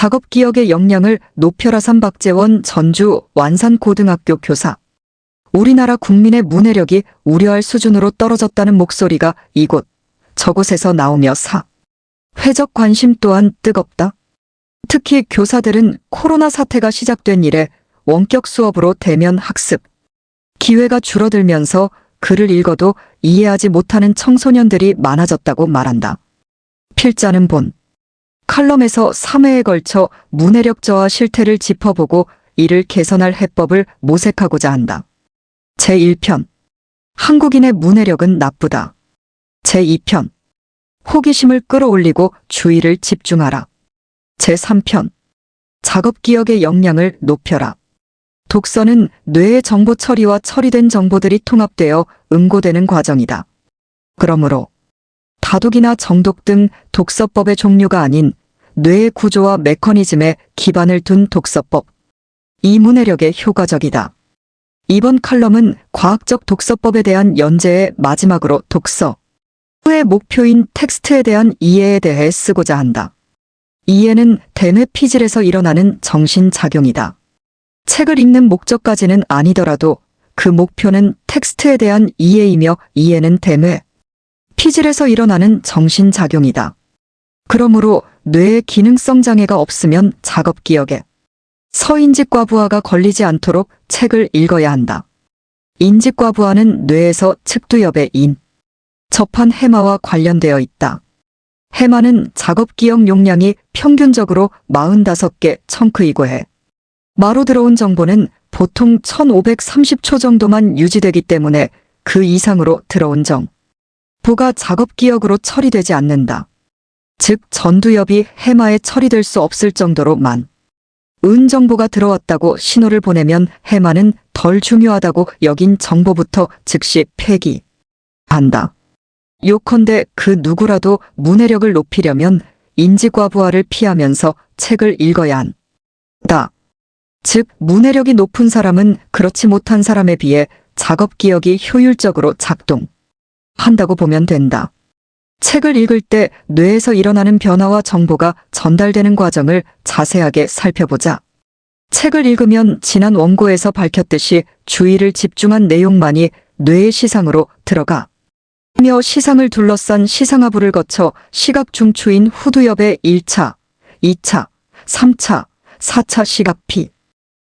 작업 기억의 역량을 높여라. 박재원 전주 완산고등학교 교사. 우리나라 국민의 문해력이 우려할 수준으로 떨어졌다는 목소리가 이곳 저곳에서 나오며 사회적 관심 또한 뜨겁다. 특히 교사들은 코로나 사태가 시작된 이래 원격 수업으로 대면 학습 기회가 줄어들면서 글을 읽어도 이해하지 못하는 청소년들이 많아졌다고 말한다. 필자는 본 칼럼에서 3회에 걸쳐 문해력 저하 실태를 짚어보고 이를 개선할 해법을 모색하고자 한다. 제1편 한국인의 문해력은 나쁘다. 제2편 호기심을 끌어올리고 주의를 집중하라. 제3편 작업 기억의 역량을 높여라. 독서는 뇌의 정보 처리와 처리된 정보들이 통합되어 응고되는 과정이다. 그러므로 다독이나 정독 등 독서법의 종류가 아닌 뇌의 구조와 메커니즘에 기반을 둔 독서법. 이 문해력에 효과적이다. 이번 칼럼은 과학적 독서법에 대한 연재의 마지막으로 독서의 목표인 텍스트에 대한 이해에 대해 쓰고자 한다. 이해는 대뇌 피질에서 일어나는 정신작용이다. 책을 읽는 목적까지는 아니더라도 그 목표는 텍스트에 대한 이해이며 이해는 대뇌 피질에서 일어나는 정신작용이다. 그러므로 뇌의 기능성 장애가 없으면 작업 기억에 서인직과부하가 걸리지 않도록 책을 읽어야 한다. 인직과부하는 뇌에서 측두엽에 접한 해마와 관련되어 있다. 해마는 작업 기억 용량이 평균적으로 45개 청크이고 해. 마로 들어온 정보는 보통 1530초 정도만 유지되기 때문에 그 이상으로 들어온 정보가 작업 기억으로 처리되지 않는다. 즉 전두엽이 해마에 처리될 수 없을 정도로 많은 정보가 들어왔다고 신호를 보내면 해마는 덜 중요하다고 여긴 정보부터 즉시 폐기한다. 요컨대 그 누구라도 문해력을 높이려면 인지과부하를 피하면서 책을 읽어야 한다. 즉 문해력이 높은 사람은 그렇지 못한 사람에 비해 작업 기억이 효율적으로 작동한다고 보면 된다. 책을 읽을 때 뇌에서 일어나는 변화와 정보가 전달되는 과정을 자세하게 살펴보자. 책을 읽으면 지난 원고에서 밝혔듯이 주의를 집중한 내용만이 뇌의 시상으로 들어가며 시상을 둘러싼 시상하부를 거쳐 시각 중추인 후두엽의 1차, 2차, 3차, 4차 시각피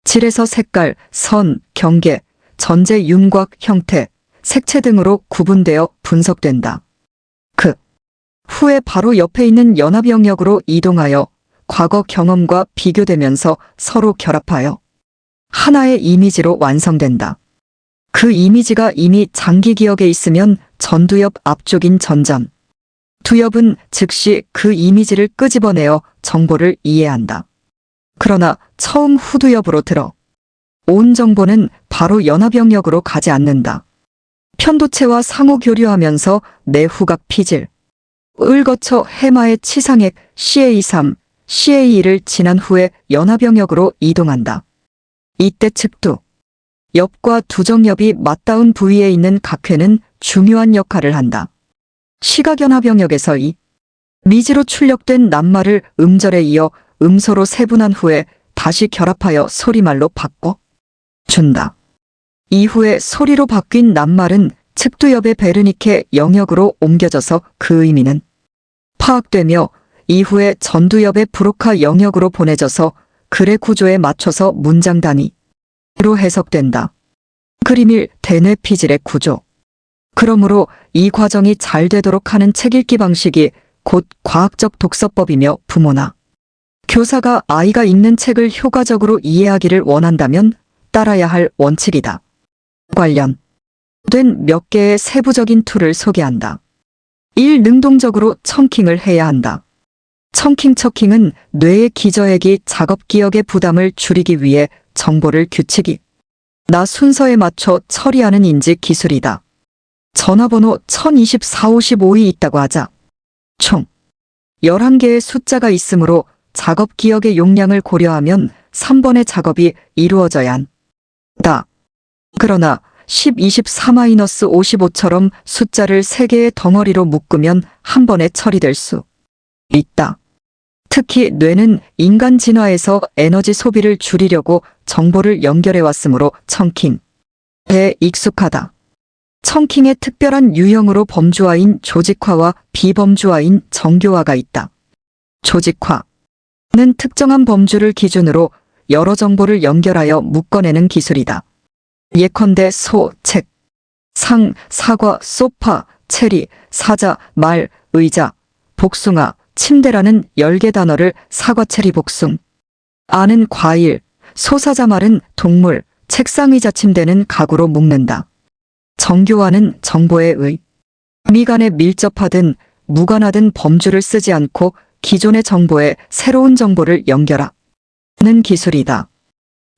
질에서 색깔, 선, 경계, 전제 윤곽 형태, 색채 등으로 구분되어 분석된다. 그 후에 바로 옆에 있는 연합 영역으로 이동하여 과거 경험과 비교되면서 서로 결합하여 하나의 이미지로 완성된다. 그 이미지가 이미 장기 기억에 있으면 전두엽 앞쪽인 전전 두엽은 즉시 그 이미지를 끄집어내어 정보를 이해한다. 그러나 처음 후두엽으로 들어온 정보는 바로 연합 영역으로 가지 않는다. 편도체와 상호 교류하면서 내후각 피질 을 거쳐 해마의 치상액 CA3, CA2를 지난 후에 연합 영역으로 이동한다. 이때 측두 엽과 두정엽이 맞닿은 부위에 있는 각회는 중요한 역할을 한다. 시각연합 영역에서 이 미지로 출력된 낱말을 음절에 이어 음소로 세분한 후에 다시 결합하여 소리말로 바꿔준다. 이후에 소리로 바뀐 낱말은 측두엽의 베르니케 영역으로 옮겨져서 그 의미는 파악되며 이후에 전두엽의 브로카 영역으로 보내져서 글의 구조에 맞춰서 문장 단위로 해석된다. 그림일 대뇌 피질의 구조. 그러므로 이 과정이 잘 되도록 하는 책 읽기 방식이 곧 과학적 독서법이며 부모나 교사가 아이가 읽는 책을 효과적으로 이해하기를 원한다면 따라야 할 원칙이다. 관련된 몇 개의 세부적인 툴을 소개한다. 1. 능동적으로 청킹을 해야 한다. 청킹 처킹은 뇌의 기저핵이 작업 기억의 부담을 줄이기 위해 정보를 규칙이나 순서에 맞춰 처리하는 인지 기술이다. 전화번호 1024-55이 있다고 하자. 총 11개의 숫자가 있으므로 작업 기억의 용량을 고려하면 3번의 작업이 이루어져야 한다. 그러나 1024-55처럼 숫자를 3개의 덩어리로 묶으면 한 번에 처리될 수 있다. 특히 뇌는 인간 진화에서 에너지 소비를 줄이려고 정보를 연결해 왔으므로 청킹에 익숙하다. 청킹의 특별한 유형으로 범주화인 조직화와 비범주화인 정교화가 있다. 조직화는 특정한 범주를 기준으로 여러 정보를 연결하여 묶어내는 기술이다. 예컨대 소, 책, 상, 사과, 소파, 체리, 사자, 말, 의자, 복숭아, 침대라는 10개 단어를 사과, 체리, 복숭. 아는 과일, 소사자, 말은 동물, 책상, 의자, 침대는 가구로 묶는다. 정교화는 정보의 미간에 밀접하든 무관하든 범주를 쓰지 않고 기존의 정보에 새로운 정보를 연결하는 기술이다.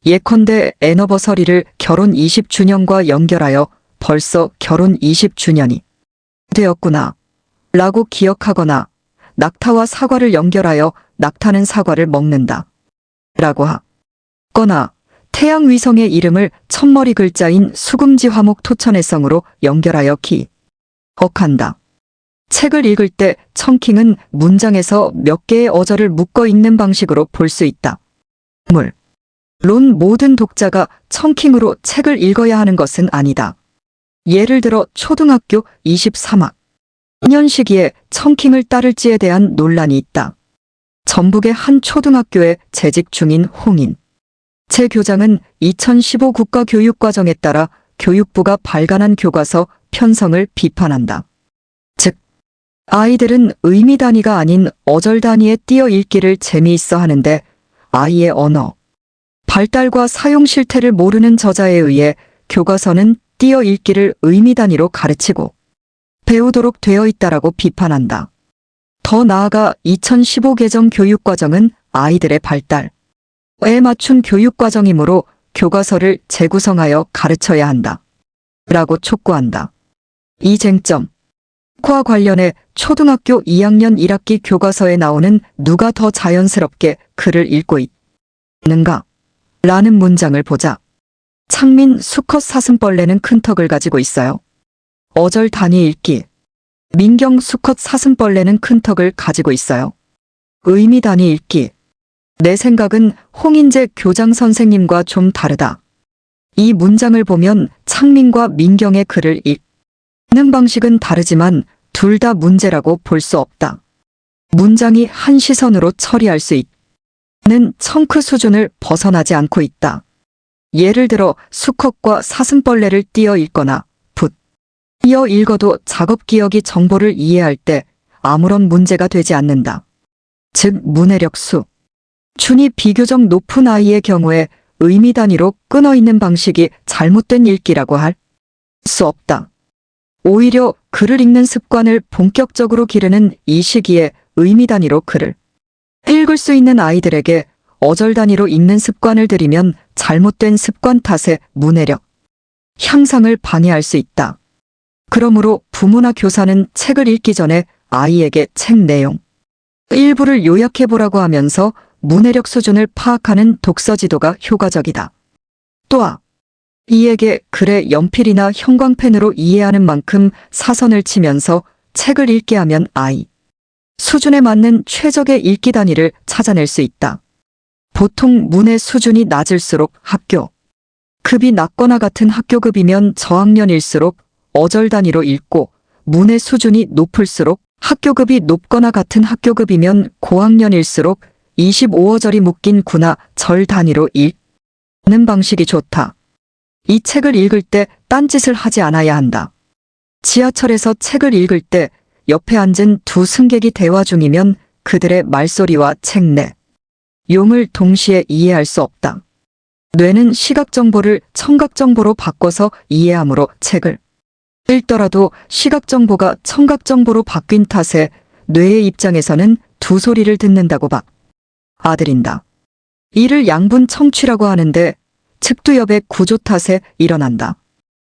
예컨대 애너버서리를 결혼 20주년과 연결하여 벌써 결혼 20주년이 되었구나 라고 기억하거나 낙타와 사과를 연결하여 낙타는 사과를 먹는다 라고 하거나 태양위성의 이름을 첫머리 글자인 수금지 화목 토천해성으로 연결하여 기억한다. 책을 읽을 때 청킹은 문장에서 몇 개의 어절을 묶어 읽는 방식으로 볼 수 있다. 물론 모든 독자가 청킹으로 책을 읽어야 하는 것은 아니다. 예를 들어 초등학교 23학년 시기에 청킹을 따를지에 대한 논란이 있다. 전북의 한 초등학교에 재직 중인 홍인 제 교장은 2015 국가교육과정에 따라 교육부가 발간한 교과서 편성을 비판한다. 즉, 아이들은 의미 단위가 아닌 어절 단위에 띄어 읽기를 재미있어 하는데 아이의 언어 발달과 사용 실태를 모르는 저자에 의해 교과서는 띄어 읽기를 의미 단위로 가르치고 배우도록 되어 있다라고 비판한다. 더 나아가 2015 개정 교육과정은 아이들의 발달에 맞춘 교육과정이므로 교과서를 재구성하여 가르쳐야 한다. 라고 촉구한다. 이 쟁점과 관련해 초등학교 2학년 1학기 교과서에 나오는 누가 더 자연스럽게 글을 읽고 있는가? 라는 문장을 보자. 창민 수컷 사슴벌레는 큰 턱을 가지고 있어요. 어절 단위 읽기. 민경 수컷 사슴벌레는 큰 턱을 가지고 있어요. 의미 단위 읽기. 내 생각은 홍인재 교장 선생님과 좀 다르다. 이 문장을 보면 창민과 민경의 글을 읽는 방식은 다르지만 둘 다 문제라고 볼 수 없다. 문장이 한 시선으로 처리할 수 있는 청크 수준을 벗어나지 않고 있다. 예를 들어 수컷과 사슴벌레를 띄어 읽거나 띄어 읽어도 작업 기억이 정보를 이해할 때 아무런 문제가 되지 않는다. 즉 문해력 수준이 비교적 높은 아이의 경우에 의미 단위로 끊어 있는 방식이 잘못된 읽기라고 할 수 없다. 오히려 글을 읽는 습관을 본격적으로 기르는 이 시기에 의미 단위로 글을 읽을 수 있는 아이들에게 어절 단위로 읽는 습관을 들이면 잘못된 습관 탓에 문해력 향상을 방해할 수 있다. 그러므로 부모나 교사는 책을 읽기 전에 아이에게 책 내용 일부를 요약해보라고 하면서 문해력 수준을 파악하는 독서 지도가 효과적이다. 또한 이에게 글에 연필이나 형광펜으로 이해하는 만큼 사선을 치면서 책을 읽게 하면 아이 수준에 맞는 최적의 읽기 단위를 찾아낼 수 있다. 보통 문해 수준이 낮을수록 학교 급이 낮거나 같은 학교급이면 저학년일수록 어절 단위로 읽고 문해 수준이 높을수록 학교급이 높거나 같은 학교급이면 고학년일수록 25어절이 묶인 구나 절 단위로 읽는 방식이 좋다. 이 책을 읽을 때 딴짓을 하지 않아야 한다. 지하철에서 책을 읽을 때 옆에 앉은 두 승객이 대화 중이면 그들의 말소리와 책 내용을 동시에 이해할 수 없다. 뇌는 시각 정보를 청각 정보로 바꿔서 이해하므로 책을 읽더라도 시각 정보가 청각 정보로 바뀐 탓에 뇌의 입장에서는 두 소리를 듣는다고 받아들인다. 이를 양분 청취라고 하는데 측두엽의 구조 탓에 일어난다.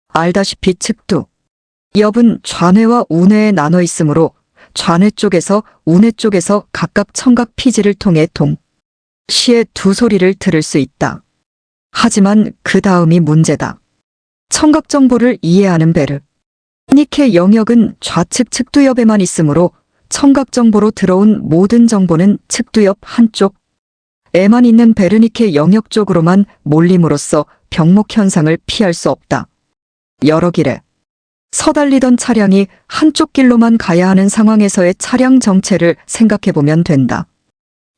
알다시피 측두엽은 좌뇌와 우뇌에 나눠 있으므로 좌뇌 쪽에서 우뇌 쪽에서 각각 청각 피지를 통해 동시에 두 소리를 들을 수 있다. 하지만 그 다음이 문제다. 청각 정보를 이해하는 베르니케 영역은 좌측 측두엽에만 있으므로 청각 정보로 들어온 모든 정보는 측두 옆 한쪽, 에만 있는 베르니케 영역 쪽으로만 몰림으로써 병목 현상을 피할 수 없다. 여러 길에 서달리던 차량이 한쪽 길로만 가야 하는 상황에서의 차량 정체를 생각해보면 된다.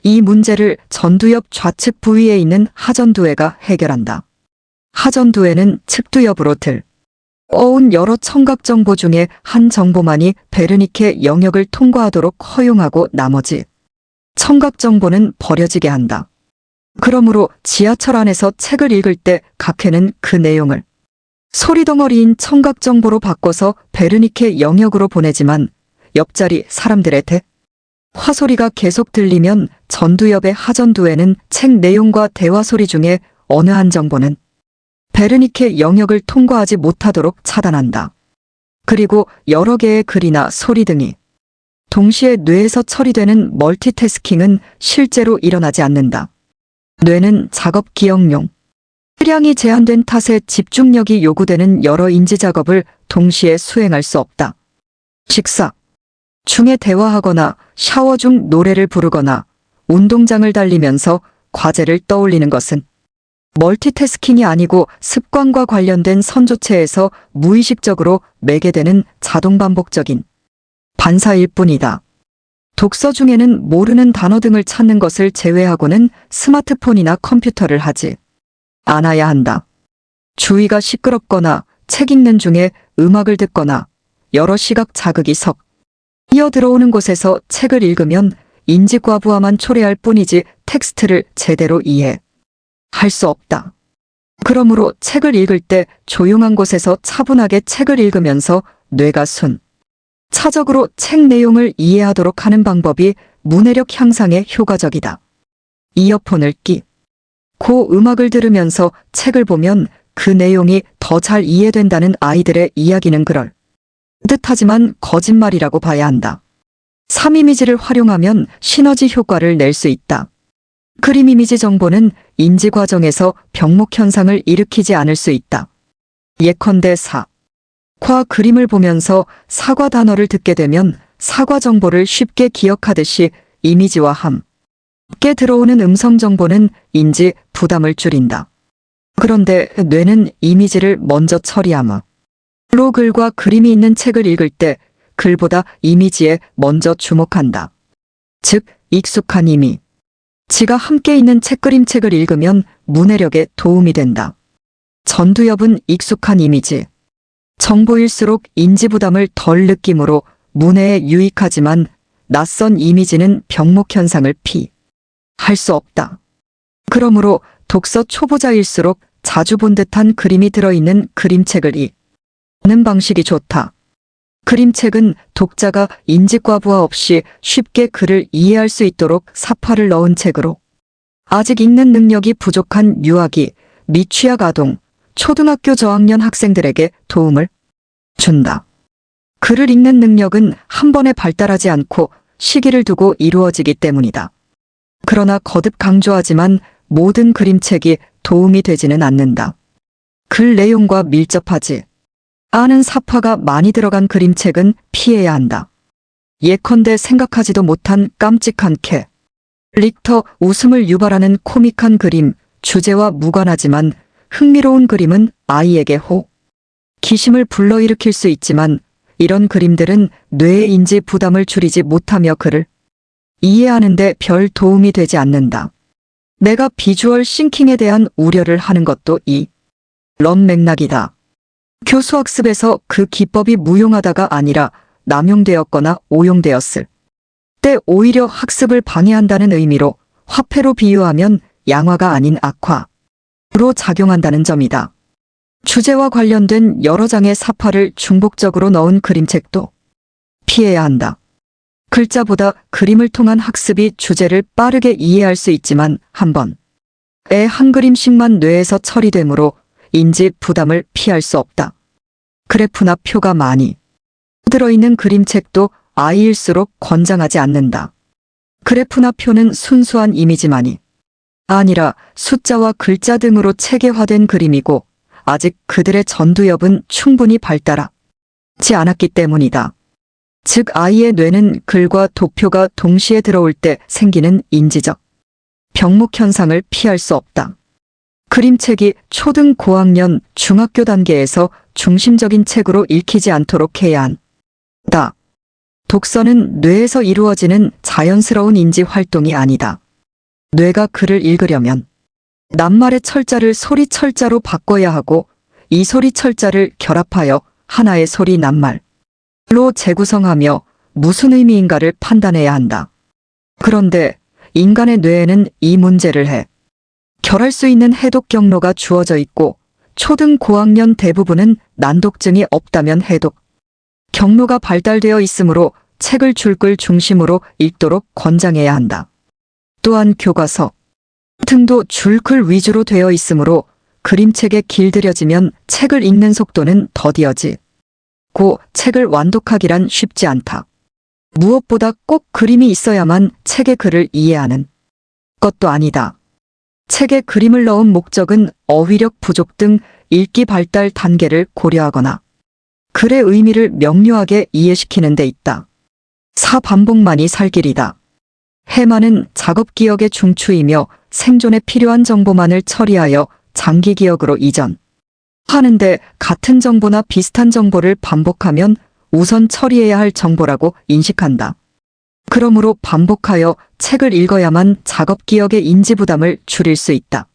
이 문제를 전두엽 좌측 부위에 있는 하전두회가 해결한다. 하전두회는 측두엽으로 어온 여러 청각 정보 중에 한 정보만이 베르니케 영역을 통과하도록 허용하고 나머지 청각 정보는 버려지게 한다. 그러므로 지하철 안에서 책을 읽을 때 각회는 그 내용을 소리덩어리인 청각 정보로 바꿔서 베르니케 영역으로 보내지만 옆자리 사람들의 화소리가 계속 들리면 전두엽의 하전두회는 책 내용과 대화 소리 중에 어느 한 정보는 베르니케 영역을 통과하지 못하도록 차단한다. 그리고 여러 개의 글이나 소리 등이 동시에 뇌에서 처리되는 멀티태스킹은 실제로 일어나지 않는다. 뇌는 작업 기억용, 수량이 제한된 탓에 집중력이 요구되는 여러 인지 작업을 동시에 수행할 수 없다. 식사 중에 대화하거나 샤워 중 노래를 부르거나 운동장을 달리면서 과제를 떠올리는 것은 멀티태스킹이 아니고 습관과 관련된 선조체에서 무의식적으로 매개되는 자동 반복적인 반사일 뿐이다. 독서 중에는 모르는 단어 등을 찾는 것을 제외하고는 스마트폰이나 컴퓨터를 하지 않아야 한다. 주위가 시끄럽거나 책 읽는 중에 음악을 듣거나 여러 시각 자극이 이어 들어오는 곳에서 책을 읽으면 인지과부하만 초래할 뿐이지 텍스트를 제대로 이해할 수 없다. 그러므로 책을 읽을 때 조용한 곳에서 차분하게 책을 읽으면서 뇌가 차적으로 책 내용을 이해하도록 하는 방법이 문해력 향상에 효과적이다. 이어폰을 끼고 음악을 들으면서 책을 보면 그 내용이 더 잘 이해된다는 아이들의 이야기는 그럴 듯하지만 거짓말이라고 봐야 한다. 3이미지를 활용하면 시너지 효과를 낼 수 있다. 그림 이미지 정보는 인지 과정에서 병목 현상을 일으키지 않을 수 있다. 예컨대 사과 그림을 보면서 사과 단어를 듣게 되면 사과 정보를 쉽게 기억하듯이 이미지와 함께 들어오는 음성 정보는 인지 부담을 줄인다. 그런데 뇌는 이미지를 먼저 처리하므로 글과 그림이 있는 책을 읽을 때 글보다 이미지에 먼저 주목한다. 즉, 익숙한 이미지가 함께 있는 책그림책을 읽으면 문해력에 도움이 된다. 전두엽은 익숙한 이미지 정보일수록 인지 부담을 덜 느끼므로 문해에 유익하지만 낯선 이미지는 병목 현상을 피할 수 없다. 그러므로 독서 초보자일수록 자주 본 듯한 그림이 들어있는 그림책을 읽는 방식이 좋다. 그림책은 독자가 인지과부하 없이 쉽게 글을 이해할 수 있도록 사파를 넣은 책으로 아직 읽는 능력이 부족한 유아기, 미취학 아동, 초등학교 저학년 학생들에게 도움을 준다. 글을 읽는 능력은 한 번에 발달하지 않고 시기를 두고 이루어지기 때문이다. 그러나 거듭 강조하지만 모든 그림책이 도움이 되지는 않는다. 글 내용과 밀접하지 않은 사파가 많이 들어간 그림책은 피해야 한다. 예컨대 생각하지도 못한 깜찍한 릭터 웃음을 유발하는 코믹한 그림, 주제와 무관하지만 흥미로운 그림은 아이에게 호기심을 불러일으킬 수 있지만 이런 그림들은 뇌의 인지 부담을 줄이지 못하며 글을 이해하는 데 별 도움이 되지 않는다. 내가 비주얼 싱킹에 대한 우려를 하는 것도 이런 맥락이다. 교수학습에서 그 기법이 무용하다가 아니라 남용되었거나 오용되었을 때 오히려 학습을 방해한다는 의미로 화폐로 비유하면 양화가 아닌 악화로 작용한다는 점이다. 주제와 관련된 여러 장의 사파를 중복적으로 넣은 그림책도 피해야 한다. 글자보다 그림을 통한 학습이 주제를 빠르게 이해할 수 있지만 한 번에 한 그림씩만 뇌에서 처리되므로 인지 부담을 피할 수 없다. 그래프나 표가 많이 들어있는 그림책도 아이일수록 권장하지 않는다. 그래프나 표는 순수한 이미지만이 아니라 숫자와 글자 등으로 체계화된 그림이고 아직 그들의 전두엽은 충분히 발달하지 않았기 때문이다. 즉 아이의 뇌는 글과 도표가 동시에 들어올 때 생기는 인지적 병목 현상을 피할 수 없다. 그림책이 초등 고학년 중학교 단계에서 중심적인 책으로 읽히지 않도록 해야 한다. 독서는 뇌에서 이루어지는 자연스러운 인지 활동이 아니다. 뇌가 글을 읽으려면 낱말의 철자를 소리 철자로 바꿔야 하고 이 소리 철자를 결합하여 하나의 소리 낱말로 재구성하며 무슨 의미인가를 판단해야 한다. 그런데 인간의 뇌에는 이 문제를 결할 수 있는 해독 경로가 주어져 있고 초등 고학년 대부분은 난독증이 없다면 해독 경로가 발달되어 있으므로 책을 줄글 중심으로 읽도록 권장해야 한다. 또한 교과서 등도 줄글 위주로 되어 있으므로 그림책에 길들여지면 책을 읽는 속도는 더디어지고 책을 완독하기란 쉽지 않다. 무엇보다 꼭 그림이 있어야만 책의 글을 이해하는 것도 아니다. 책에 그림을 넣은 목적은 어휘력 부족 등 읽기 발달 단계를 고려하거나 글의 의미를 명료하게 이해시키는 데 있다. 사반복만이 살 길이다. 해마는 작업 기억의 중추이며 생존에 필요한 정보만을 처리하여 장기 기억으로 이전하는데 같은 정보나 비슷한 정보를 반복하면 우선 처리해야 할 정보라고 인식한다. 그러므로 반복하여 책을 읽어야만 작업 기억의 인지 부담을 줄일 수 있다.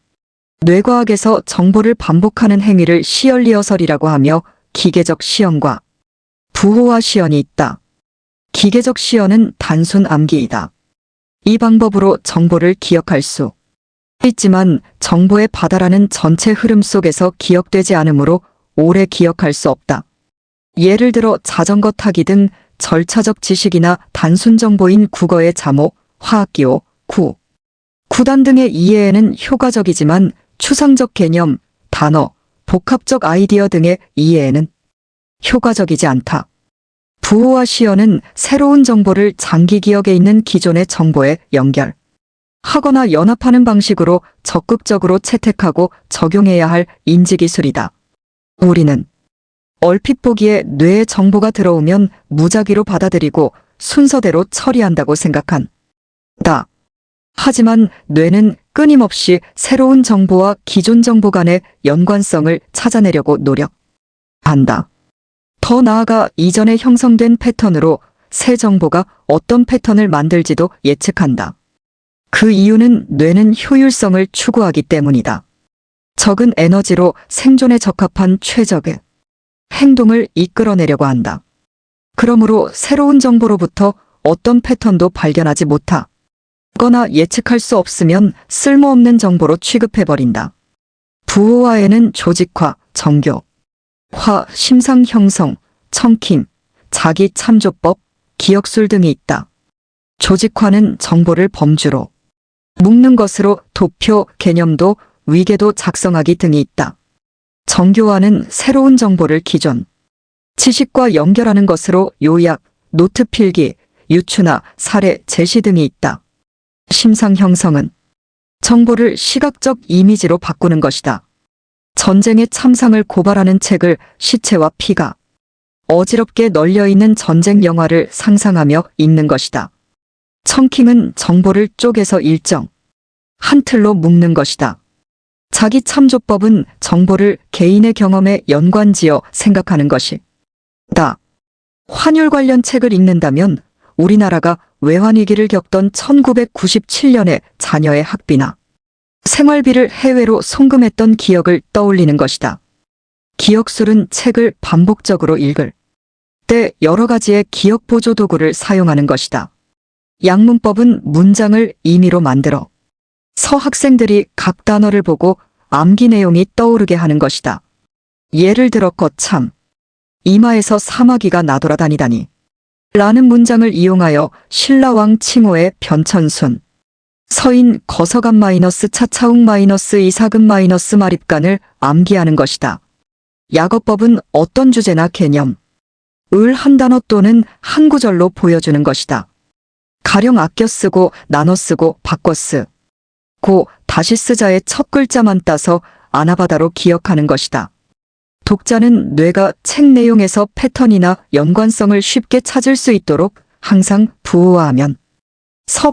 뇌과학에서 정보를 반복하는 행위를 시열리허설이라고 하며 기계적 시연과 부호화 시연이 있다. 기계적 시연은 단순 암기이다. 이 방법으로 정보를 기억할 수 있지만 정보의 바다라는 전체 흐름 속에서 기억되지 않으므로 오래 기억할 수 없다. 예를 들어 자전거 타기 등 절차적 지식이나 단순 정보인 국어의 자모, 화학기호, 구단 등의 이해에는 효과적이지만 추상적 개념, 단어, 복합적 아이디어 등의 이해에는 효과적이지 않다. 부호화 시연은 새로운 정보를 장기 기억에 있는 기존의 정보에 연결하거나 연합하는 방식으로 적극적으로 채택하고 적용해야 할 인지기술이다. 우리는 얼핏 보기에 뇌에 정보가 들어오면 무작위로 받아들이고 순서대로 처리한다고 생각한다. 하지만 뇌는 끊임없이 새로운 정보와 기존 정보 간의 연관성을 찾아내려고 노력한다. 더 나아가 이전에 형성된 패턴으로 새 정보가 어떤 패턴을 만들지도 예측한다. 그 이유는 뇌는 효율성을 추구하기 때문이다. 적은 에너지로 생존에 적합한 최적의 행동을 이끌어내려고 한다. 그러므로 새로운 정보로부터 어떤 패턴도 발견하지 못하거나 예측할 수 없으면 쓸모없는 정보로 취급해버린다. 부호화에는 조직화, 정교화, 심상 형성, 청킹, 자기 참조법, 기억술 등이 있다. 조직화는 정보를 범주로 묶는 것으로 도표, 개념도, 위계도 작성하기 등이 있다. 정교화는 새로운 정보를 기존 지식과 연결하는 것으로 요약, 노트 필기, 유추나 사례, 제시 등이 있다. 심상 형성은 정보를 시각적 이미지로 바꾸는 것이다. 전쟁의 참상을 고발하는 책을 시체와 피가 어지럽게 널려있는 전쟁 영화를 상상하며 읽는 것이다. 청킹은 정보를 쪼개서 일정 한 틀로 묶는 것이다. 자기 참조법은 정보를 개인의 경험에 연관지어 생각하는 것이다. 환율 관련 책을 읽는다면 우리나라가 외환위기를 겪던 1997년에 자녀의 학비나 생활비를 해외로 송금했던 기억을 떠올리는 것이다. 기억술은 책을 반복적으로 읽을 때 여러 가지의 기억 보조 도구를 사용하는 것이다. 약문법은 문장을 임의로 만들어 학생들이 각 단어를 보고 암기 내용이 떠오르게 하는 것이다. 예를 들어 거참, 이마에서 사마귀가 나돌아다니다니 라는 문장을 이용하여 신라왕 칭호의 변천순, 서인 거서간 마이너스 차차웅 마이너스 이사금 마이너스 마립간을 암기하는 것이다. 약어법은 어떤 주제나 개념, 을 한 단어 또는 한 구절로 보여주는 것이다. 가령 아껴 쓰고 나눠 쓰고 바꿔 쓰고 다시 쓰자의 첫 글자만 따서 아나바다로 기억하는 것이다. 독자는 뇌가 책 내용에서 패턴이나 연관성을 쉽게 찾을 수 있도록 항상 부호화하면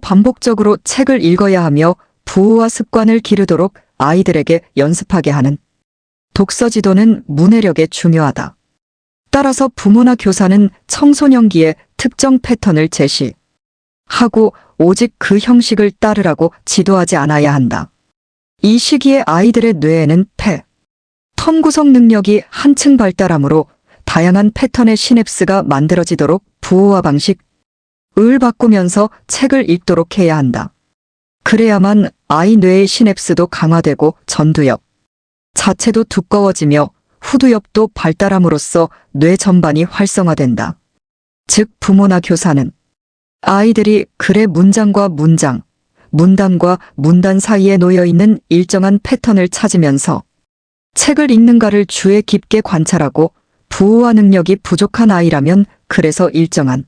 반복적으로 책을 읽어야 하며 부호화 습관을 기르도록 아이들에게 연습하게 하는 독서 지도는 문해력에 중요하다. 따라서 부모나 교사는 청소년기에 특정 패턴을 제시하고 오직 그 형식을 따르라고 지도하지 않아야 한다. 이 시기에 아이들의 뇌에는 패턴 구성 능력이 한층 발달하므로 다양한 패턴의 시냅스가 만들어지도록 부호화 방식을 바꾸면서 책을 읽도록 해야 한다. 그래야만 아이 뇌의 시냅스도 강화되고 전두엽 자체도 두꺼워지며 후두엽도 발달함으로써 뇌 전반이 활성화된다. 즉 부모나 교사는 아이들이 글의 문장과 문장, 문단과 문단 사이에 놓여있는 일정한 패턴을 찾으면서 책을 읽는가를 주의 깊게 관찰하고 부호화 능력이 부족한 아이라면 글에서 일정한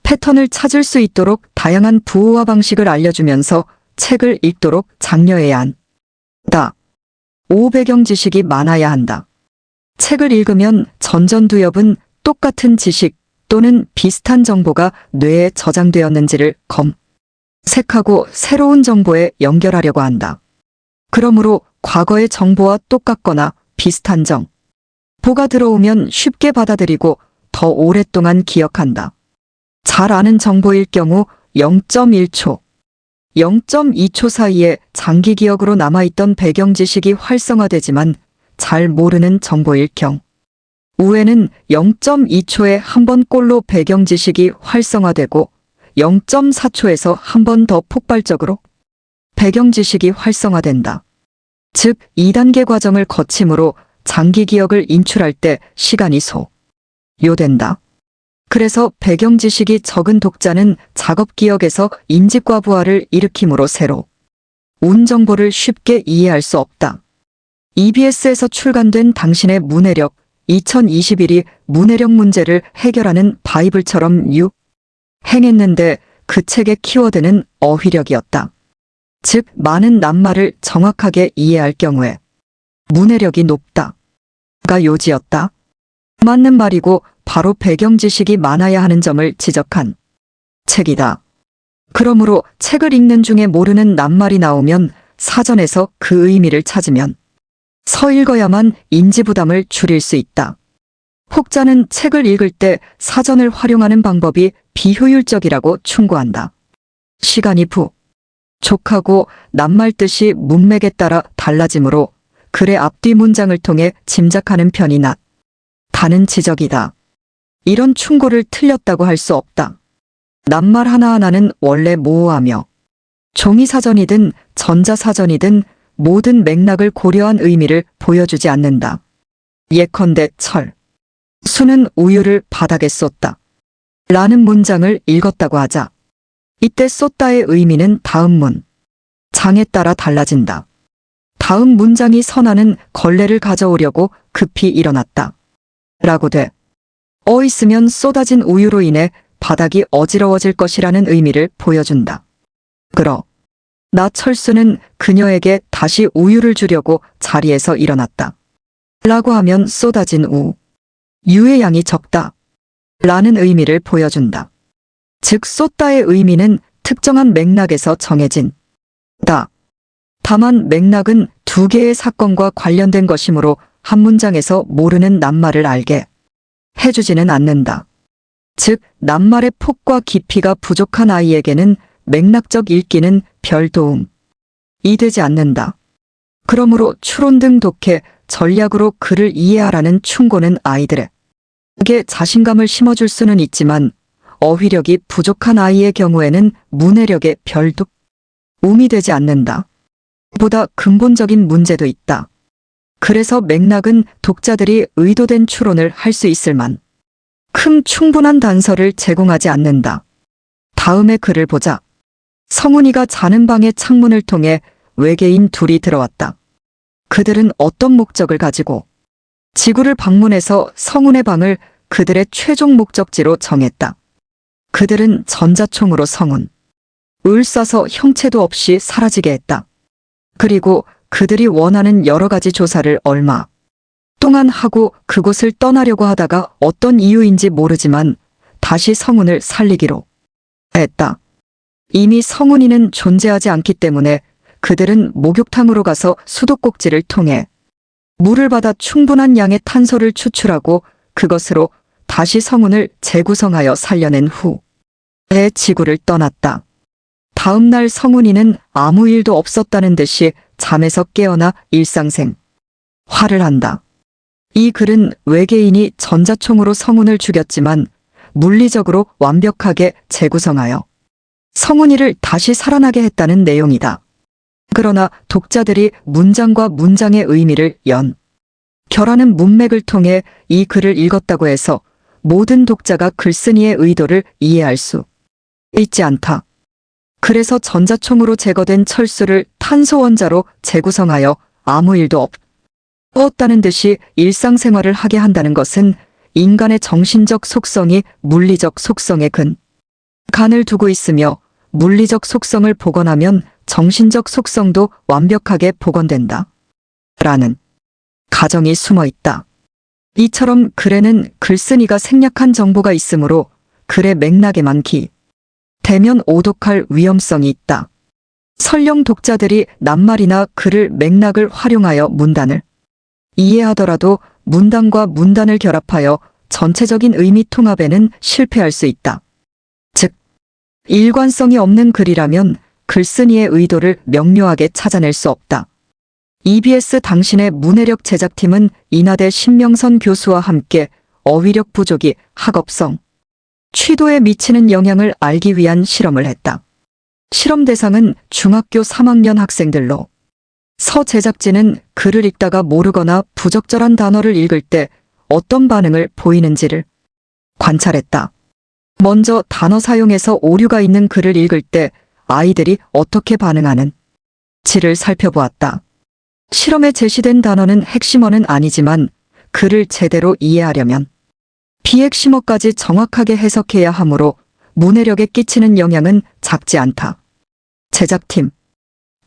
패턴을 찾을 수 있도록 다양한 부호화 방식을 알려주면서 책을 읽도록 장려해야 한다. 5. 배경 지식이 많아야 한다. 책을 읽으면 전전두엽은 똑같은 지식 또는 비슷한 정보가 뇌에 저장되었는지를 검색하고 새로운 정보에 연결하려고 한다. 그러므로 과거의 정보와 똑같거나 비슷한 정보가 들어오면 쉽게 받아들이고 더 오랫동안 기억한다. 잘 아는 정보일 경우 0.1초, 0.2초 사이에 장기 기억으로 남아있던 배경 지식이 활성화되지만 잘 모르는 정보일 경우에는 0.2초에 한 번 꼴로 배경 지식이 활성화되고 0.4초에서 한 번 더 폭발적으로 배경 지식이 활성화된다. 즉 2단계 과정을 거침으로 장기 기억을 인출할 때 시간이 소요된다. 그래서 배경 지식이 적은 독자는 작업 기억에서 인지과부하를 일으킴으로 새로운 정보를 쉽게 이해할 수 없다. EBS에서 출간된 당신의 문해력 2021이 문해력 문제를 해결하는 바이블처럼 유행했는데 그 책의 키워드는 어휘력이었다. 즉 많은 낱말을 정확하게 이해할 경우에 문해력이 높다가 요지였다. 맞는 말이고 바로 배경 지식이 많아야 하는 점을 지적한 책이다. 그러므로 책을 읽는 중에 모르는 낱말이 나오면 사전에서 그 의미를 찾으면 읽어야만 인지 부담을 줄일 수 있다. 혹자는 책을 읽을 때 사전을 활용하는 방법이 비효율적이라고 충고한다. 시간이 부족하고 낱말 뜻이 문맥에 따라 달라지므로 글의 앞뒤 문장을 통해 짐작하는 편이 낫다는 지적이다. 이런 충고를 틀렸다고 할 수 없다. 낱말 하나하나는 원래 모호하며 종이사전이든 전자사전이든 모든 맥락을 고려한 의미를 보여주지 않는다. 예컨대 수는 우유를 바닥에 쏟다 라는 문장을 읽었다고 하자. 이때 쏟다의 의미는 다음 문장에 따라 달라진다. 다음 문장이 선하는 걸레를 가져오려고 급히 일어났다. 라고 돼. 있으면 쏟아진 우유로 인해 바닥이 어지러워질 것이라는 의미를 보여준다. 그러나 철수는 그녀에게 다시 우유를 주려고 자리에서 일어났다. 라고 하면 쏟아진 우유의 양이 적다. 라는 의미를 보여준다. 즉 쏟다의 의미는 특정한 맥락에서 정해진다. 다만 맥락은 두 개의 사건과 관련된 것이므로 한 문장에서 모르는 낱말을 알게 해주지는 않는다. 즉 낱말의 폭과 깊이가 부족한 아이에게는 맥락적 읽기는 별 도움이 되지 않는다. 그러므로 추론 등 독해, 전략으로 글을 이해하라는 충고는 아이들에게 자신감을 심어줄 수는 있지만 어휘력이 부족한 아이의 경우에는 문해력에 별 도움이 되지 않는다. 보다 근본적인 문제도 있다. 그래서 맥락은 독자들이 의도된 추론을 할 수 있을 만큼 충분한 단서를 제공하지 않는다. 다음의 글을 보자. 성훈이가 자는 방의 창문을 통해 외계인 둘이 들어왔다. 그들은 어떤 목적을 가지고 지구를 방문해서 성훈의 방을 그들의 최종 목적지로 정했다. 그들은 전자총으로 성훈을 쏴서 형체도 없이 사라지게 했다. 그리고 그들이 원하는 여러 가지 조사를 얼마 동안 하고 그곳을 떠나려고 하다가 어떤 이유인지 모르지만 다시 성운을 살리기로 했다. 이미 성운이는 존재하지 않기 때문에 그들은 목욕탕으로 가서 수도꼭지를 통해 물을 받아 충분한 양의 탄소를 추출하고 그것으로 다시 성운을 재구성하여 살려낸 후에 지구를 떠났다. 다음 날 성운이는 아무 일도 없었다는 듯이 잠에서 깨어나 일상생활을 한다. 이 글은 외계인이 전자총으로 성운을 죽였지만 물리적으로 완벽하게 재구성하여 성운이를 다시 살아나게 했다는 내용이다. 그러나 독자들이 문장과 문장의 의미를 결하는 문맥을 통해 이 글을 읽었다고 해서 모든 독자가 글쓴이의 의도를 이해할 수 있지 않다. 그래서 전자총으로 제거된 철수를 탄소 원자로 재구성하여 아무 일도 없었다는 듯이 일상생활을 하게 한다는 것은 인간의 정신적 속성이 물리적 속성에 근간을 두고 있으며 물리적 속성을 복원하면 정신적 속성도 완벽하게 복원된다. 라는 가정이 숨어 있다. 이처럼 글에는 글쓴이가 생략한 정보가 있으므로 글의 맥락에만 대면 오독할 위험성이 있다. 설령 독자들이 낱말이나 글을 맥락을 활용하여 문단을 이해하더라도 문단과 문단을 결합하여 전체적인 의미 통합에는 실패할 수 있다. 즉, 일관성이 없는 글이라면 글쓴이의 의도를 명료하게 찾아낼 수 없다. EBS 당신의 문해력 제작팀은 인하대 신명선 교수와 함께 어휘력 부족이 학업성 취도에 미치는 영향을 알기 위한 실험을 했다. 실험 대상은 중학교 3학년 학생들로 서 제작진은 글을 읽다가 모르거나 부적절한 단어를 읽을 때 어떤 반응을 보이는지를 관찰했다. 먼저 단어 사용에서 오류가 있는 글을 읽을 때 아이들이 어떻게 반응하는지를 살펴보았다. 실험에 제시된 단어는 핵심어는 아니지만 글을 제대로 이해하려면 비핵심어까지 정확하게 해석해야 하므로 문해력에 끼치는 영향은 작지 않다. 제작팀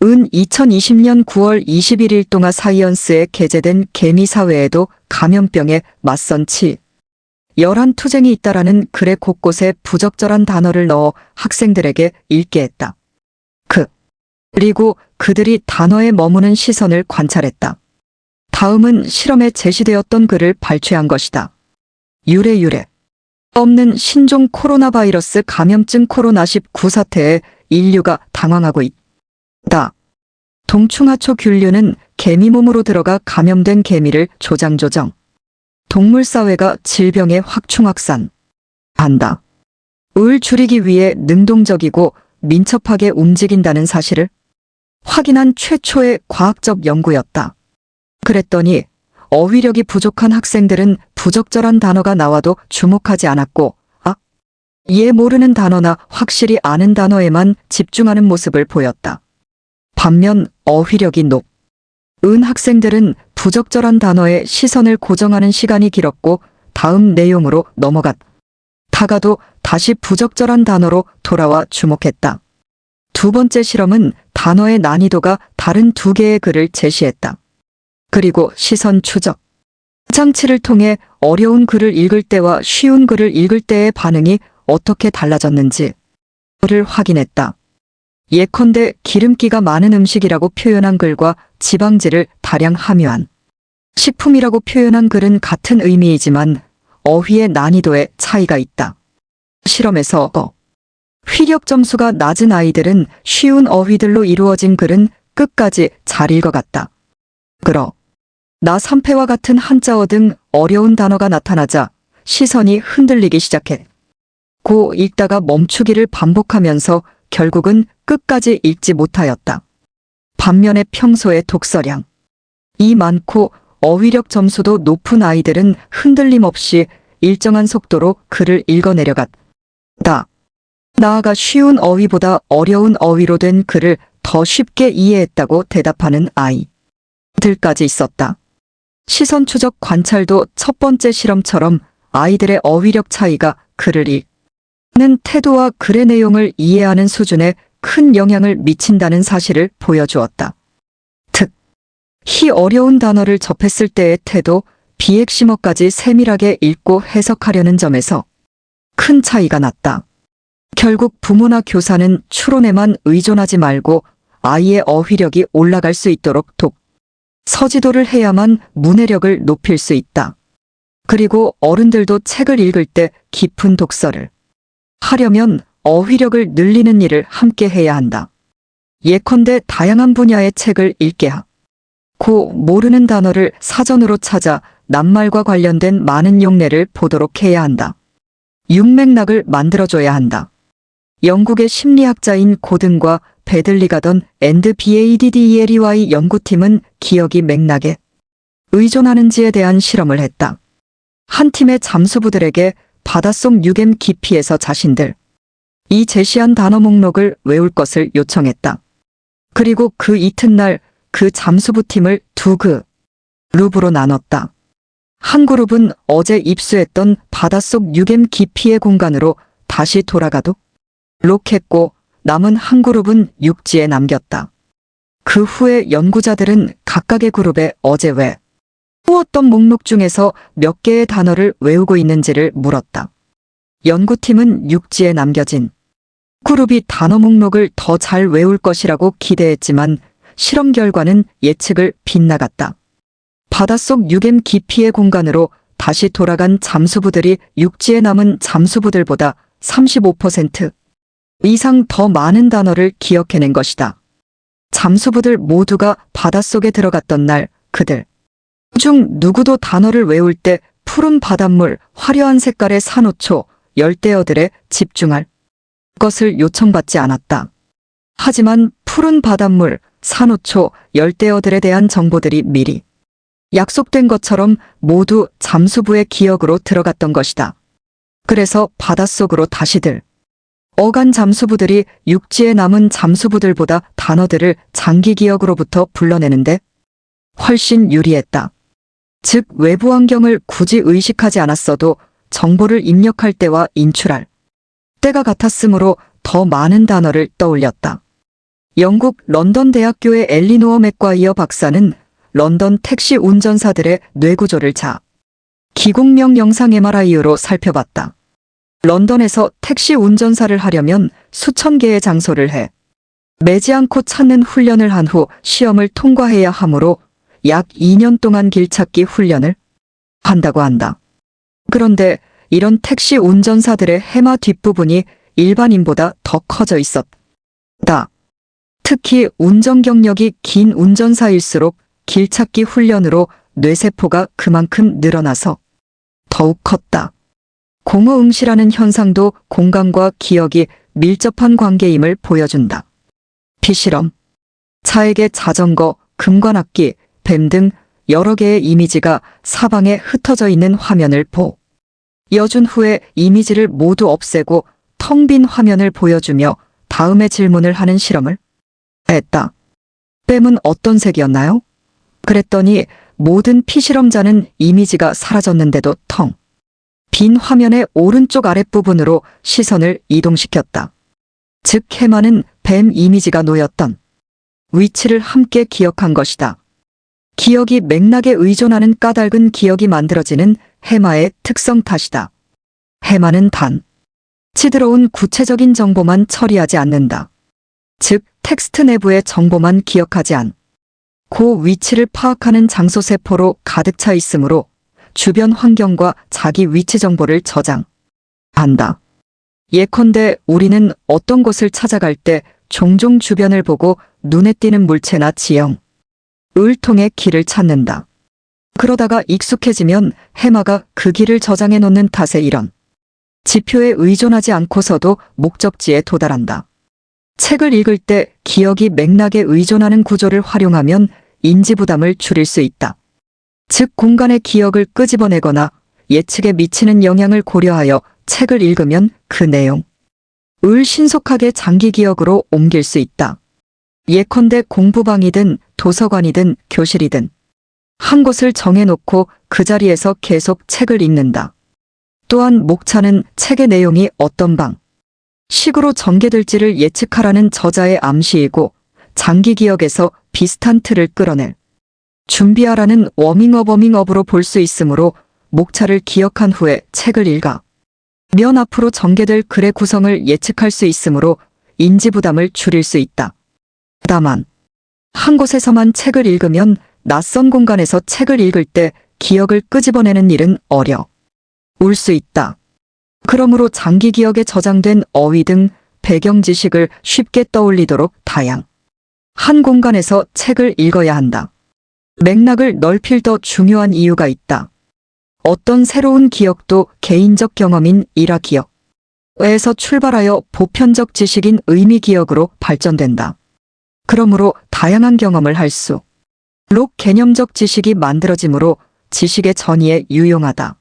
은 2020년 9월 21일 동아 사이언스에 게재된 개미사회에도 감염병에 맞선 치열한 투쟁이 있다라는 글의 곳곳에 부적절한 단어를 넣어 학생들에게 읽게 했다. 그리고 그들이 단어에 머무는 시선을 관찰했다. 다음은 실험에 제시되었던 글을 발췌한 것이다. 유래 없는 신종 코로나 바이러스 감염증 코로나19 사태에 인류가 당황하고 있다. 동충하초 균류는 개미 몸으로 들어가 감염된 개미를 조장. 동물사회가 질병의 확충확산한다. 을 줄이기 위해 능동적이고 민첩하게 움직인다는 사실을 확인한 최초의 과학적 연구였다. 그랬더니 어휘력이 부족한 학생들은 부적절한 단어가 나와도 주목하지 않았고 이해 모르는 단어나 확실히 아는 단어에만 집중하는 모습을 보였다. 반면 어휘력이 높은 학생들은 부적절한 단어에 시선을 고정하는 시간이 길었고 다음 내용으로 넘어갔다가도 다시 부적절한 단어로 돌아와 주목했다. 두 번째 실험은 단어의 난이도가 다른 두 개의 글을 제시했다. 그리고 시선 추적 장치를 통해 어려운 글을 읽을 때와 쉬운 글을 읽을 때의 반응이 어떻게 달라졌는지를 확인했다. 예컨대 기름기가 많은 음식이라고 표현한 글과 지방질을 다량 함유한 식품이라고 표현한 글은 같은 의미이지만 어휘의 난이도에 차이가 있다. 실험에서 휘력 점수가 낮은 아이들은 쉬운 어휘들로 이루어진 글은 끝까지 잘 읽어갔다. 나 3패와 같은 한자어 등 어려운 단어가 나타나자 시선이 흔들리기 시작했고 읽다가 멈추기를 반복하면서 결국은 끝까지 읽지 못하였다. 반면에 평소에 독서량이 많고 어휘력 점수도 높은 아이들은 흔들림 없이 일정한 속도로 글을 읽어내려갔다. 나아가 쉬운 어휘보다 어려운 어휘로 된 글을 더 쉽게 이해했다고 대답하는 아이들까지 있었다. 시선 추적 관찰도 첫 번째 실험처럼 아이들의 어휘력 차이가 글을 읽는 태도와 글의 내용을 이해하는 수준에 큰 영향을 미친다는 사실을 보여주었다. 특히 어려운 단어를 접했을 때의 태도, 비핵심어까지 세밀하게 읽고 해석하려는 점에서 큰 차이가 났다. 결국 부모나 교사는 추론에만 의존하지 말고 아이의 어휘력이 올라갈 수 있도록 서지도를 해야만 문해력을 높일 수 있다. 그리고 어른들도 책을 읽을 때 깊은 독서를 하려면 어휘력을 늘리는 일을 함께 해야 한다. 예컨대 다양한 분야의 책을 읽게 하고 모르는 단어를 사전으로 찾아 낱말과 관련된 많은 용례를 보도록 해야 한다. 육맥락을 만들어줘야 한다. 영국의 심리학자인 고든과 베들리 가던 앤드 BADDELEY 연구팀은 기억이 맥락에 의존하는지에 대한 실험을 했다. 한 팀의 잠수부들에게 바닷속 유겜 깊이에서 자신들 이 제시한 단어 목록을 외울 것을 요청했다. 그리고 그 이튿날 그 잠수부 팀을 두 그룹으로 나눴다. 한 그룹은 어제 입수했던 바닷속 유겜 깊이의 공간으로 다시 돌아가도록 했고 남은 한 그룹은 육지에 남겼다. 그 후에 연구자들은 각각의 그룹에 어제 외웠던 목록 중에서 몇 개의 단어를 외우고 있는지를 물었다. 연구팀은 육지에 남겨진 그룹이 단어 목록을 더 잘 외울 것이라고 기대했지만 실험 결과는 예측을 빗나갔다. 바닷속 유겜 깊이의 공간으로 다시 돌아간 잠수부들이 육지에 남은 잠수부들보다 35% 이상 더 많은 단어를 기억해낸 것이다. 잠수부들 모두가 바닷속에 들어갔던 날 그들 중 누구도 단어를 외울 때 푸른 바닷물, 화려한 색깔의 산호초, 열대어들에 집중할 것을 요청받지 않았다. 하지만 푸른 바닷물, 산호초, 열대어들에 대한 정보들이 미리 약속된 것처럼 모두 잠수부의 기억으로 들어갔던 것이다. 그래서 바닷속으로 다시들 어간 잠수부들이 육지에 남은 잠수부들보다 단어들을 장기 기억으로부터 불러내는데 훨씬 유리했다. 즉 외부 환경을 굳이 의식하지 않았어도 정보를 입력할 때와 인출할 때가 같았으므로 더 많은 단어를 떠올렸다. 영국 런던 대학교의 엘리노어 맥과이어 박사는 런던 택시 운전사들의 뇌구조를 기공명 영상 MRI로 살펴봤다. 런던에서 택시 운전사를 하려면 수천 개의 장소를 매지 않고 찾는 훈련을 한 후 시험을 통과해야 하므로 약 2년 동안 길찾기 훈련을 한다고 한다. 그런데 이런 택시 운전사들의 해마 뒷부분이 일반인보다 더 커져 있었다. 특히 운전 경력이 긴 운전사일수록 길찾기 훈련으로 뇌세포가 그만큼 늘어나서 더욱 컸다. 공허응시라는 현상도 공감과 기억이 밀접한 관계임을 보여준다. 피실험, 차에게 자전거, 금관악기, 뱀 등 여러 개의 이미지가 사방에 흩어져 있는 화면을 보여준 후에 이미지를 모두 없애고 텅 빈 화면을 보여주며 다음의 질문을 하는 실험을 했다. 뱀은 어떤 색이었나요? 그랬더니 모든 피실험자는 이미지가 사라졌는데도 텅 빈 화면의 오른쪽 아랫부분으로 시선을 이동시켰다. 즉 해마는 뱀 이미지가 놓였던 위치를 함께 기억한 것이다. 기억이 맥락에 의존하는 까닭은 기억이 만들어지는 해마의 특성 탓이다. 해마는 단 치들어온 구체적인 정보만 처리하지 않는다. 즉 텍스트 내부의 정보만 기억하지 않고 위치를 파악하는 장소 세포로 가득 차 있으므로 주변 환경과 자기 위치 정보를 저장한다. 예컨대 우리는 어떤 곳을 찾아갈 때 종종 주변을 보고 눈에 띄는 물체나 지형을 통해 길을 찾는다. 그러다가 익숙해지면 해마가 그 길을 저장해 놓는 탓에 이런 지표에 의존하지 않고서도 목적지에 도달한다. 책을 읽을 때 기억이 맥락에 의존하는 구조를 활용하면 인지 부담을 줄일 수 있다. 즉 공간의 기억을 끄집어내거나 예측에 미치는 영향을 고려하여 책을 읽으면 그 내용을 신속하게 장기 기억으로 옮길 수 있다. 예컨대 공부방이든 도서관이든 교실이든 한 곳을 정해놓고 그 자리에서 계속 책을 읽는다. 또한 목차는 책의 내용이 어떤 방식으로 전개될지를 예측하라는 저자의 암시이고 장기 기억에서 비슷한 틀을 끌어낼 준비하라는 워밍업으로 볼 수 있으므로 목차를 기억한 후에 책을 읽으면 앞으로 전개될 글의 구성을 예측할 수 있으므로 인지 부담을 줄일 수 있다. 다만 한 곳에서만 책을 읽으면 낯선 공간에서 책을 읽을 때 기억을 끄집어내는 일은 어려울 수 있다. 그러므로 장기 기억에 저장된 어휘 등 배경 지식을 쉽게 떠올리도록 다양한 공간에서 책을 읽어야 한다. 맥락을 넓힐 더 중요한 이유가 있다. 어떤 새로운 기억도 개인적 경험인 일화 기억에서 출발하여 보편적 지식인 의미 기억으로 발전된다. 그러므로 다양한 경험을 할수록 개념적 지식이 만들어지므로 지식의 전이에 유용하다.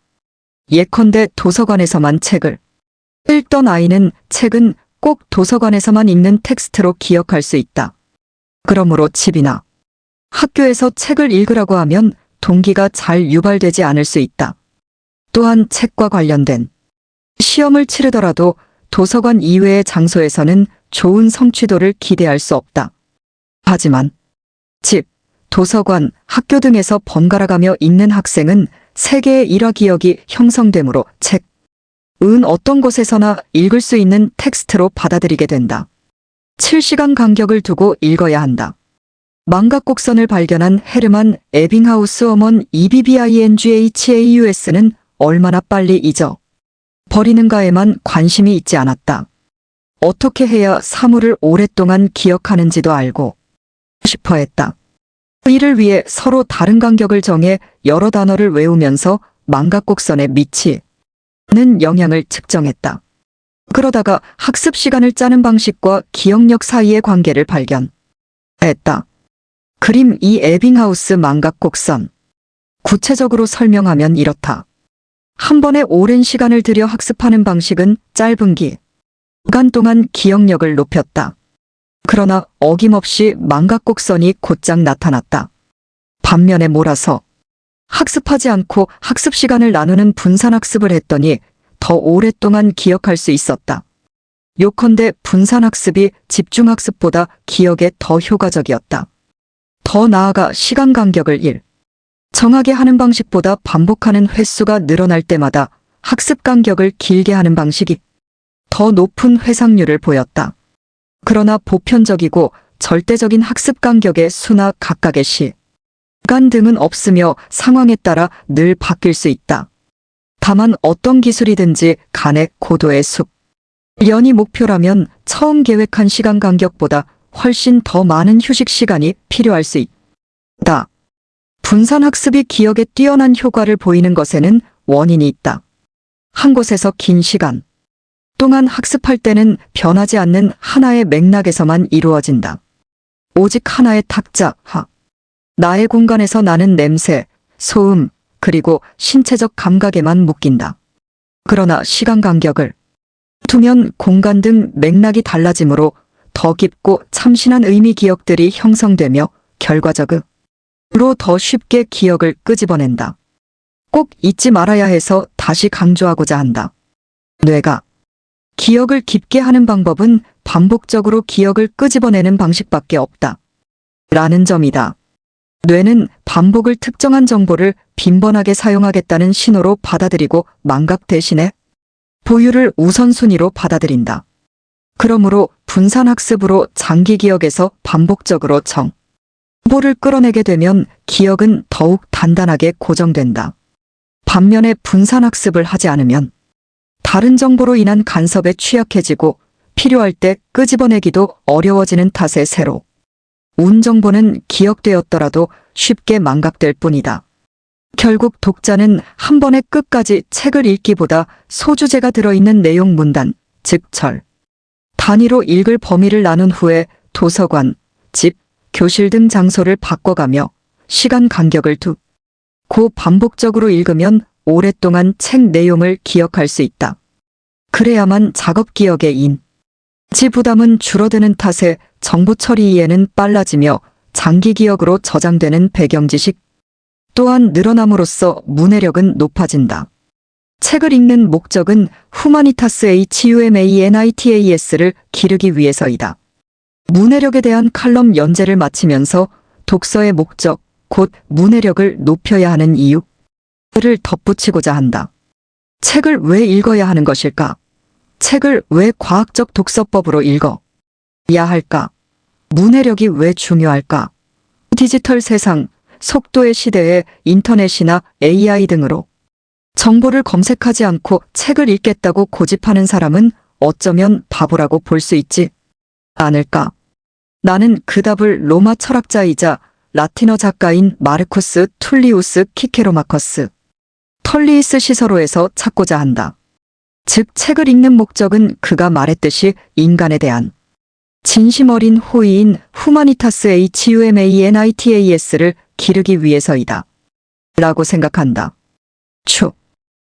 예컨대 도서관에서만 책을 읽던 아이는 책은 꼭 도서관에서만 읽는 텍스트로 기억할 수 있다. 그러므로 집이나 학교에서 책을 읽으라고 하면 동기가 잘 유발되지 않을 수 있다. 또한 책과 관련된 시험을 치르더라도 도서관 이외의 장소에서는 좋은 성취도를 기대할 수 없다. 하지만 집, 도서관, 학교 등에서 번갈아가며 읽는 학생은 세계의 일화 기억이 형성되므로 책은 어떤 곳에서나 읽을 수 있는 텍스트로 받아들이게 된다. 7시간 간격을 두고 읽어야 한다. 망각곡선을 발견한 헤르만 에빙하우스 어먼 EBBINGHAUS는 얼마나 빨리 잊어버리는가에만 관심이 있지 않았다. 어떻게 해야 사물을 오랫동안 기억하는지도 알고 싶어 했다. 이를 위해 서로 다른 간격을 정해 여러 단어를 외우면서 망각곡선에 미치는 영향을 측정했다. 그러다가 학습 시간을 짜는 방식과 기억력 사이의 관계를 발견했다. 그림 2 에빙하우스 망각곡선. 구체적으로 설명하면 이렇다. 한 번에 오랜 시간을 들여 학습하는 방식은 짧은 기간 동안 기억력을 높였다. 그러나 어김없이 망각곡선이 곧장 나타났다. 반면에 몰아서 학습하지 않고 학습 시간을 나누는 분산학습을 했더니 더 오랫동안 기억할 수 있었다. 요컨대 분산학습이 집중학습보다 기억에 더 효과적이었다. 더 나아가 시간 간격을 정하게 하는 방식보다 반복하는 횟수가 늘어날 때마다 학습 간격을 길게 하는 방식이 더 높은 회상률을 보였다. 그러나 보편적이고 절대적인 학습 간격의 수나 각각의 시간 등은 없으며 상황에 따라 늘 바뀔 수 있다. 다만 어떤 기술이든지 간의 고도의 숙련이 목표라면 처음 계획한 시간 간격보다 훨씬 더 많은 휴식 시간이 필요할 수 있다. 분산학습이 기억에 뛰어난 효과를 보이는 것에는 원인이 있다. 한 곳에서 긴 시간 동안 학습할 때는 변하지 않는 하나의 맥락에서만 이루어진다. 오직 하나의 탁자, 나의 공간에서 나는 냄새, 소음, 그리고 신체적 감각에만 묶인다. 그러나 시간 간격을 두면 공간 등 맥락이 달라지므로 더 깊고 참신한 의미 기억들이 형성되며 결과적으로 더 쉽게 기억을 끄집어낸다. 꼭 잊지 말아야 해서 다시 강조하고자 한다. 뇌가 기억을 깊게 하는 방법은 반복적으로 기억을 끄집어내는 방식밖에 없다. 라는 점이다. 뇌는 반복을 특정한 정보를 빈번하게 사용하겠다는 신호로 받아들이고 망각 대신에 보유를 우선순위로 받아들인다. 그러므로 분산학습으로 장기 기억에서 반복적으로 정보를 끌어내게 되면 기억은 더욱 단단하게 고정된다. 반면에 분산학습을 하지 않으면 다른 정보로 인한 간섭에 취약해지고 필요할 때 끄집어내기도 어려워지는 탓에 새로 운 정보는 기억되었더라도 쉽게 망각될 뿐이다. 결국 독자는 한 번에 끝까지 책을 읽기보다 소주제가 들어있는 내용 문단, 즉 단위로 읽을 범위를 나눈 후에 도서관, 집, 교실 등 장소를 바꿔가며 시간 간격을 두고 반복적으로 읽으면 오랫동안 책 내용을 기억할 수 있다. 그래야만 작업 기억의 인지 부담은 줄어드는 탓에 정보 처리에는 빨라지며 장기 기억으로 저장되는 배경 지식 또한 늘어남으로써 문해력은 높아진다. 책을 읽는 목적은 후마니타스 HUMANITAS를 기르기 위해서이다. 문해력에 대한 칼럼 연재를 마치면서 독서의 목적, 곧 문해력을 높여야 하는 이유를 덧붙이고자 한다. 책을 왜 읽어야 하는 것일까? 책을 왜 과학적 독서법으로 읽어야 할까? 문해력이 왜 중요할까? 디지털 세상, 속도의 시대에 인터넷이나 AI 등으로 정보를 검색하지 않고 책을 읽겠다고 고집하는 사람은 어쩌면 바보라고 볼 수 있지 않을까? 나는 그 답을 로마 철학자이자 라틴어 작가인 마르쿠스 툴리우스 키케로마커스 털리이스 시서로에서 찾고자 한다. 즉 책을 읽는 목적은 그가 말했듯이 인간에 대한 진심 어린 호의인 후마니타스 HUMANITAS를 기르기 위해서이다. 라고 생각한다.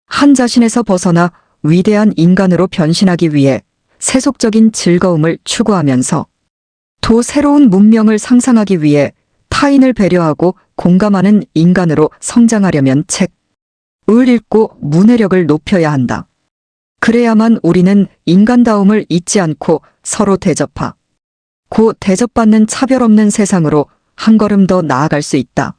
한 자신에서 벗어나 위대한 인간으로 변신하기 위해 세속적인 즐거움을 추구하면서 또 새로운 문명을 상상하기 위해 타인을 배려하고 공감하는 인간으로 성장하려면 책을 읽고 문해력을 높여야 한다. 그래야만 우리는 인간다움을 잊지 않고 서로 대접하고 대접받는 차별 없는 세상으로 한 걸음 더 나아갈 수 있다.